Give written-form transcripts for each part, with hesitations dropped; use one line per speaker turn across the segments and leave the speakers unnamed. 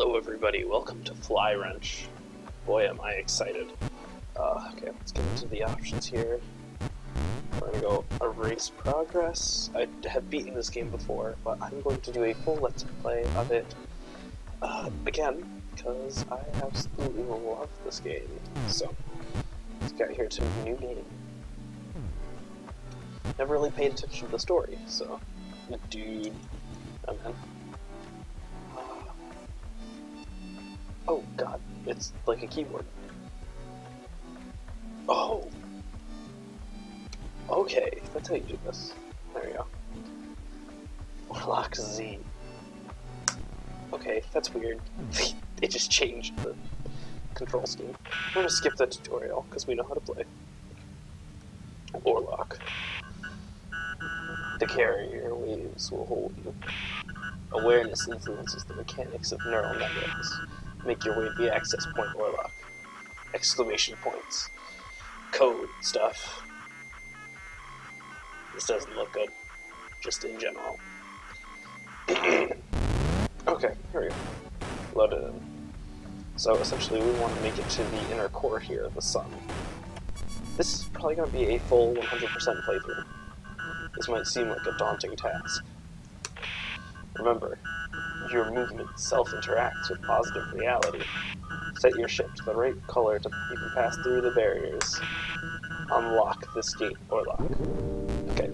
Hello everybody, welcome to Flywrench. Boy am I excited. Okay, let's get into the options here. We're gonna go erase progress. I have beaten this game before, but I'm going to do a full let's play of it again, because I absolutely love this game. So, let's get here to a new game. Never really paid attention to the story, so, dude, oh man. Oh god, it's like a keyboard. Oh! Okay, that's how you do this. There we go. Warlock Z. Okay, that's weird. It just changed the control scheme. I'm gonna skip the tutorial, because we know how to play. Warlock. The carrier waves will hold you. Awareness influences the mechanics of neural networks. Make your way to the access point, Warlock. Exclamation points. Code stuff. This doesn't look good, just in general. Okay, here we go. Load it in. So essentially we want to make it to the inner core here of the sun. This is probably going to be a full 100% playthrough. This might seem like a daunting task. Remember, your movement self-interacts with positive reality. Set your ship to the right color to you can pass through the barriers. Unlock this gate or lock. Okay.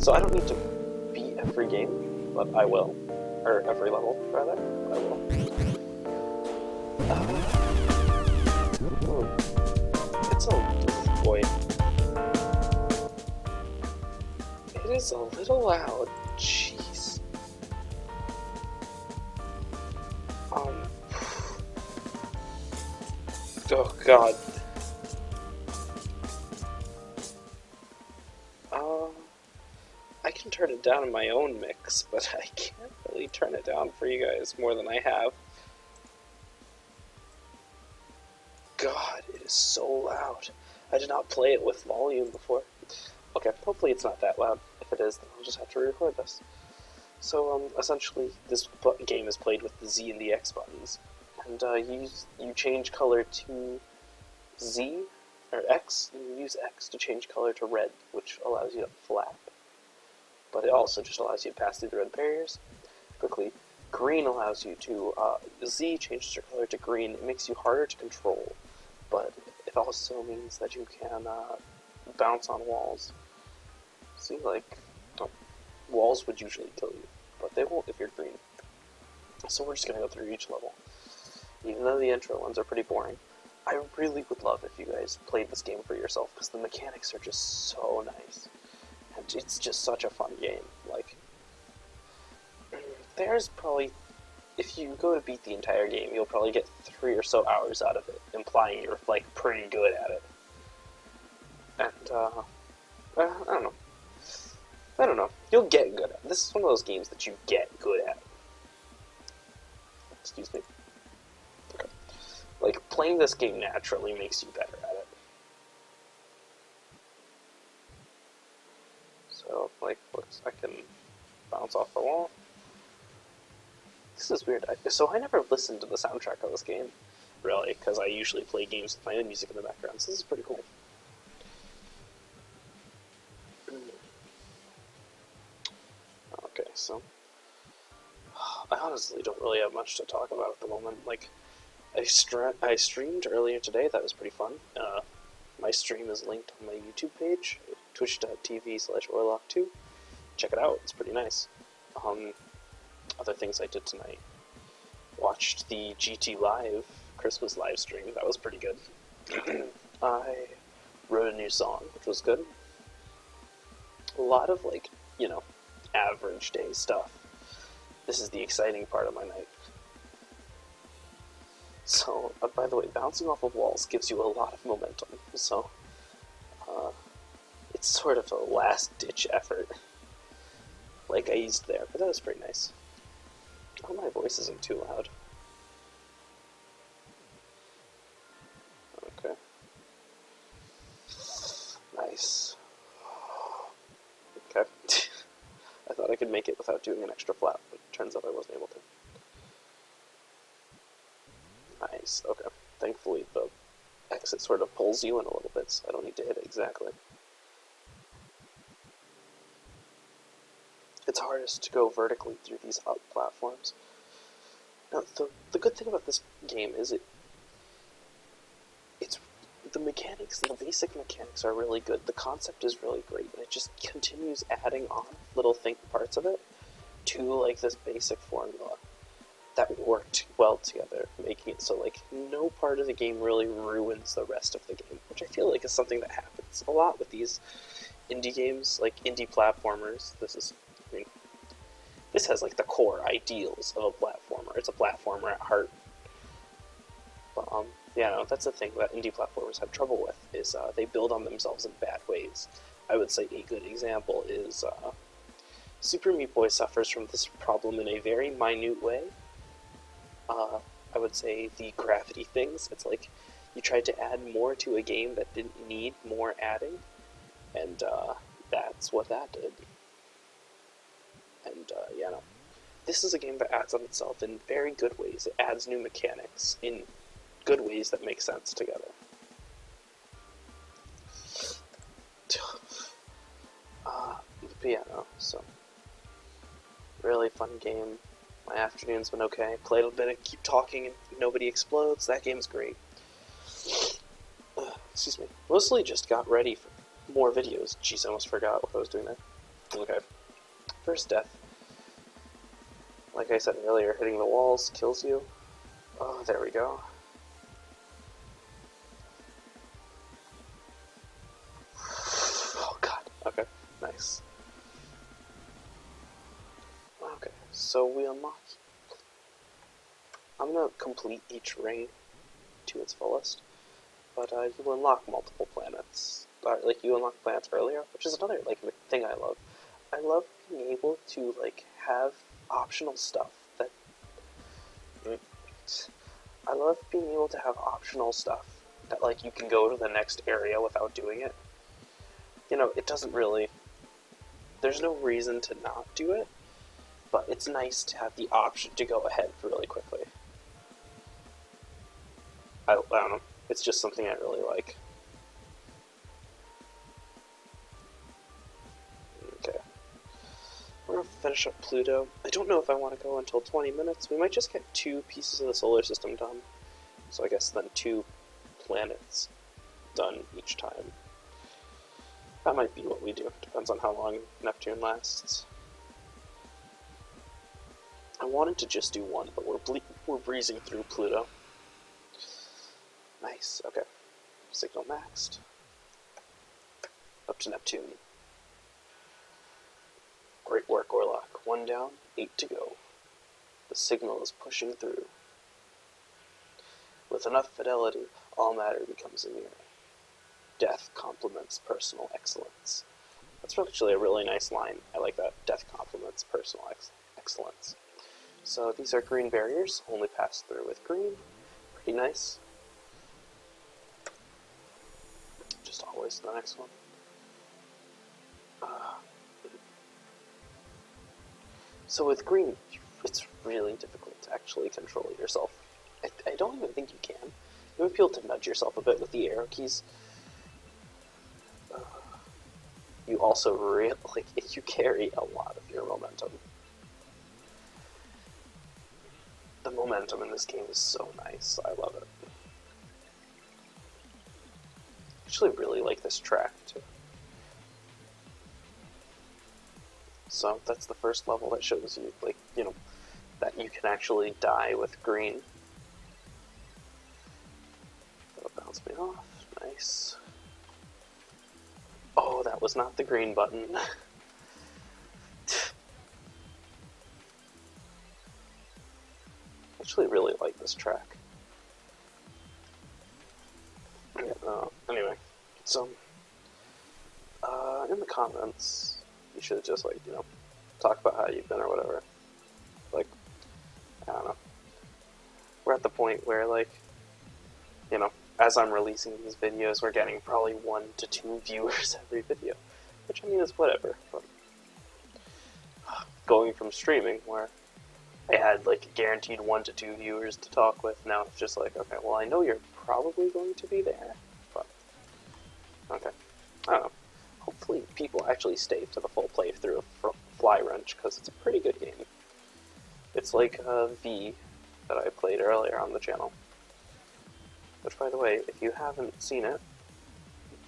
So I don't need to beat every game, but I will. Or every level, rather. I will. It's a... boy. It is a little loud. Jeez. Oh god. I can turn it down in my own mix, but I can't really turn it down for you guys more than I have. God, it is so loud. I did not play it with volume before. Okay, hopefully it's not that loud. If it is, then I'll just have to re-record this. So, essentially, this game is played with the Z and the X buttons. And, you change color to Z, or X, and you use X to change color to red, which allows you to flap. But it also just allows you to pass through the red barriers quickly. Green allows you to, Z changes your color to green. It makes you harder to control, but it also means that you can, bounce on walls. See, like, walls would usually kill you, but they won't if you're green. So we're just gonna go through each level. Even though the intro ones are pretty boring, I really would love if you guys played this game for yourself, because the mechanics are just so nice. And it's just such a fun game. Like, there's probably, if you go to beat the entire game, you'll probably get 3 or so hours out of it, implying you're, like, pretty good at it. And, I don't know. You'll get good at it. This is one of those games that you get good at. Excuse me. Okay. Like, playing this game naturally makes you better at it. So, like, looks, I can bounce off the wall. This is weird. So I never listened to the soundtrack of this game, really, because I usually play games with my own music in the background, so this is pretty cool. Okay, so I honestly don't really have much to talk about at the moment. Like, I streamed earlier today. That was pretty fun. My stream is linked on my YouTube page, twitch.tv/Orlock2. Check it out. It's pretty nice. Other things I did tonight. Watched the GT Live Christmas live stream. That was pretty good. I wrote a new song, which was good. A lot of, like, you know, average day stuff. This is the exciting part of my night. So, by the way, bouncing off of walls gives you a lot of momentum, so it's sort of a last-ditch effort, like I used there, but that was pretty nice. Oh, my voice isn't too loud. Okay. Nice. Okay. I thought I could make it without doing an extra flap, but it turns out Nice, okay. Thankfully, the exit sort of pulls you in a little bit, so I don't need to hit it exactly. It's hardest to go vertically through these up platforms. Now, the good thing about this game is it's the mechanics, the basic mechanics are really good. The concept is really great, and it just continues adding on little parts of it to like this basic formula that worked well together, making it so like no part of the game really ruins the rest of the game, which I feel like is something that happens a lot with these indie games, like indie platformers. This has like the core ideals of a platformer. It's a platformer at heart. But yeah, no, that's the thing that indie platformers have trouble with, is they build on themselves in bad ways. I would say a good example is Super Meat Boy suffers from this problem in a very minute way. I would say the gravity things. It's like you tried to add more to a game that didn't need more adding, and that's what that did. And yeah, no. This is a game that adds on itself in very good ways. It adds new mechanics in good ways that make sense together. But yeah, no, so really fun game. My afternoon's been okay. Played a bit of Keep Talking and Nobody Explodes. That game's great. Excuse me. Mostly just got ready for more videos. Jeez, I almost forgot what I was doing there. Okay. First death. Like I said earlier, hitting the walls kills you. Oh, there we go. Oh god. Okay, nice. Okay, so we unlock. I'm gonna complete each ring to its fullest, but you unlock multiple planets. Like, you unlock planets earlier, which is another, like, thing I love. I love being able to, like, have optional stuff that... I love being able to have optional stuff that, like, you can go to the next area without doing it. You know, it doesn't really... There's no reason to not do it, but it's nice to have the option to go ahead really quickly. I don't know. It's just something I really like. Okay. We're gonna finish up Pluto. I don't know if I want to go until 20 minutes. We might just get 2 pieces of the solar system done. So I guess then 2 planets done each time. That might be what we do. Depends on how long Neptune lasts. I wanted to just do 1, but we're breezing through Pluto. Nice, okay. Signal maxed. Up to Neptune. Great work, Orlok. 1 down, 8 to go. The signal is pushing through. With enough fidelity, all matter becomes a mirror. Death complements personal excellence. That's actually a really nice line. I like that. Death complements personal excellence. So these are green barriers. Only pass through with green. Pretty nice. Just always the next one. So with green, it's really difficult to actually control yourself. I don't even think you can. You might be able to nudge yourself a bit with the arrow keys. You also you carry a lot of your momentum. The momentum in this game is so nice. I love it. I actually really like this track too. So that's the first level that shows you, like, you know, that you can actually die with green. That'll bounce me off. Nice. Oh, that was not the green button. I actually really like this track. Yeah, anyway, so, in the comments, you should just, like, you know, talk about how you've been or whatever. Like, I don't know. We're at the point where, like, you know, as I'm releasing these videos, we're getting probably 1 to 2 viewers every video. Which, I mean, is whatever. But going from streaming, where I had like guaranteed 1 to 2 viewers to talk with. Now it's just like, okay, well I know you're probably going to be there, but okay, I don't know. Hopefully people actually stay to the full playthrough of Flywrench, because it's a pretty good game. It's like V that I played earlier on the channel. Which, by the way, if you haven't seen it,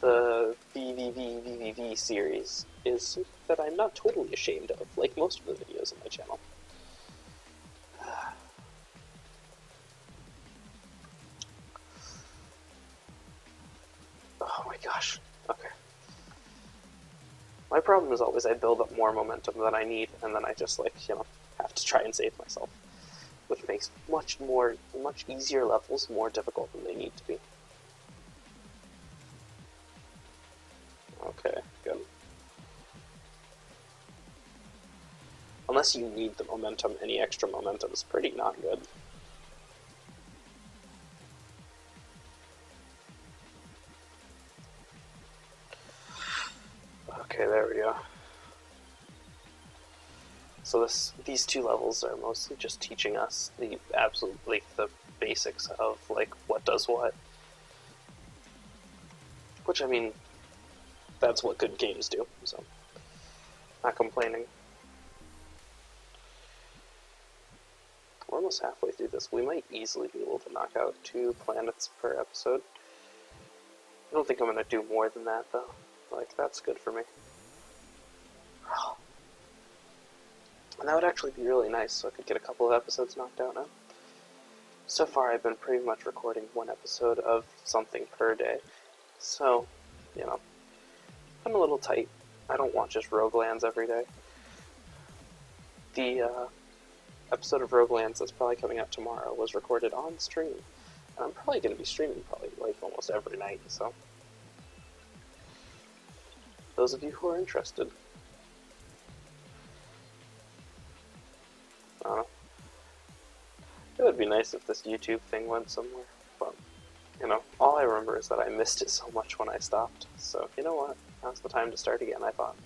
the VVVVV series is something that I'm not totally ashamed of, like most of the videos on my channel. Oh my gosh. Okay. My problem is always I build up more momentum than I need, and then I just, like, have to try and save myself. Which makes much easier levels more difficult than they need to be. Okay, good. Unless you need the momentum, any extra momentum is pretty not good. Okay, there we go. So these 2 levels are mostly just teaching us the basics of, like, what does what. Which, I mean, that's what good games do, so not complaining. We're almost halfway through this. We might easily be able to knock out 2 planets per episode. I don't think I'm going to do more than that, though. Like, that's good for me. And that would actually be really nice, so I could get a couple of episodes knocked out now. So far, I've been pretty much recording 1 episode of something per day. So, I'm a little tight. I don't want just Roguelands every day. The episode of Roguelands that's probably coming out tomorrow was recorded on stream. And I'm probably going to be streaming like almost every night, so those of you who are interested. I don't know. It would be nice if this YouTube thing went somewhere, but, all I remember is that I missed it so much when I stopped, so you know what, now's the time to start again, I thought.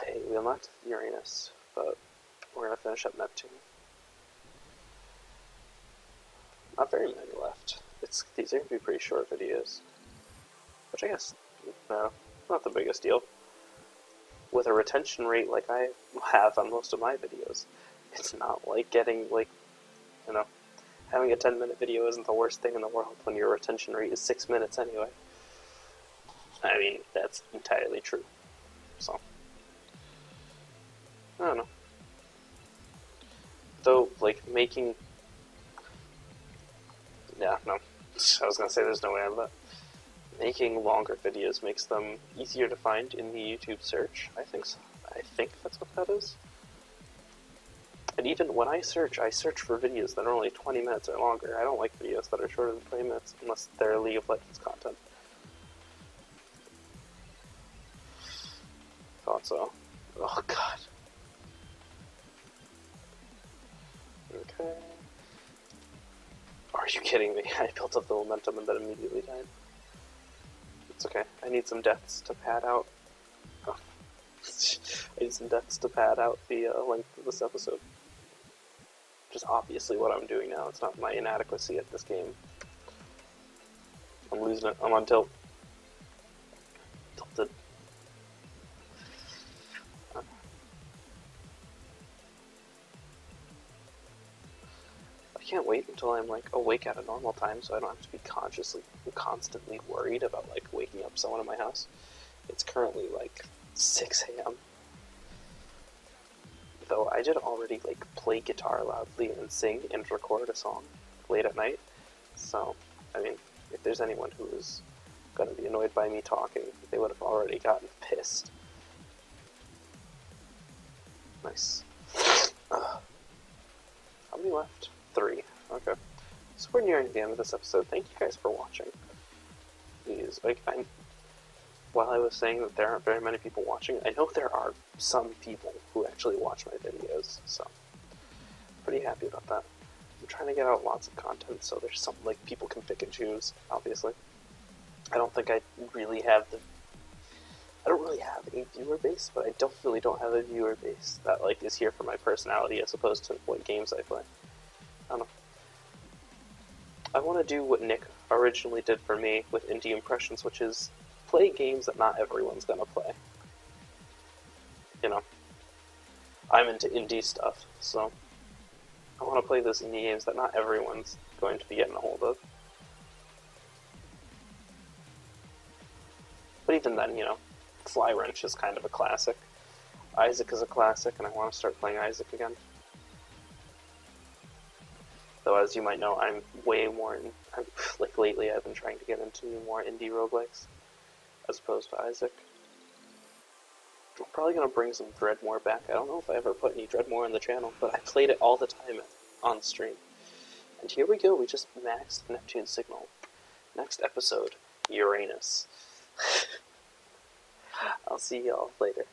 Hey, we unlocked Uranus, but we're going to finish up Neptune. Not very many left. These are going to be pretty short videos, which I guess, no, not the biggest deal. With a retention rate like I have on most of my videos, it's not like getting, having a 10-minute video isn't the worst thing in the world when your retention rate is 6 minutes anyway. I mean, that's entirely true. So, I don't know. Though, making... Yeah, no. I was gonna say there's no way out of that. Making longer videos makes them easier to find in the YouTube search. I think so. I think that's what that is. And even when I search for videos that are only 20 minutes or longer. I don't like videos that are shorter than 20 minutes unless they're League of Legends content. Thought so. Oh god. Okay. Are you kidding me? I built up the momentum and then immediately died. It's okay. I need some deaths to pad out. Oh. I need some deaths to pad out the length of this episode. Which is obviously what I'm doing now. It's not my inadequacy at this game. I'm losing it. I'm on tilt. Tilted. I can't wait until I'm awake at a normal time, so I don't have to be constantly worried about waking up someone in my house. It's currently 6 a.m. Though I did already play guitar loudly and sing and record a song late at night. So, I mean, if there's anyone who is gonna be annoyed by me talking, they would have already gotten pissed. Nice. How many left? 3. Okay. So we're nearing the end of this episode. Thank you guys for watching. Please, while I was saying that there aren't very many people watching, I know there are some people who actually watch my videos, so I'm pretty happy about that. I'm trying to get out lots of content, so there's something people can pick and choose, obviously. I don't think I really have I don't really have a viewer base, but I definitely don't have a viewer base that like is here for my personality as opposed to what games I play. I don't know. I want to do what Nick originally did for me with indie impressions, which is play games that not everyone's gonna play. You know, I'm into indie stuff, so I want to play those indie games that not everyone's going to be getting a hold of. But even then, you know, Flywrench is kind of a classic. Isaac is a classic, and I want to start playing Isaac again. Though, as you might know, I'm way more like lately I've been trying to get into more indie roguelikes as opposed to Isaac. I'm probably going to bring some Dreadmore back. I don't know if I ever put any Dreadmore on the channel, but I played it all the time on stream. And here we go, we just maxed Neptune Signal. Next episode, Uranus. I'll see y'all later.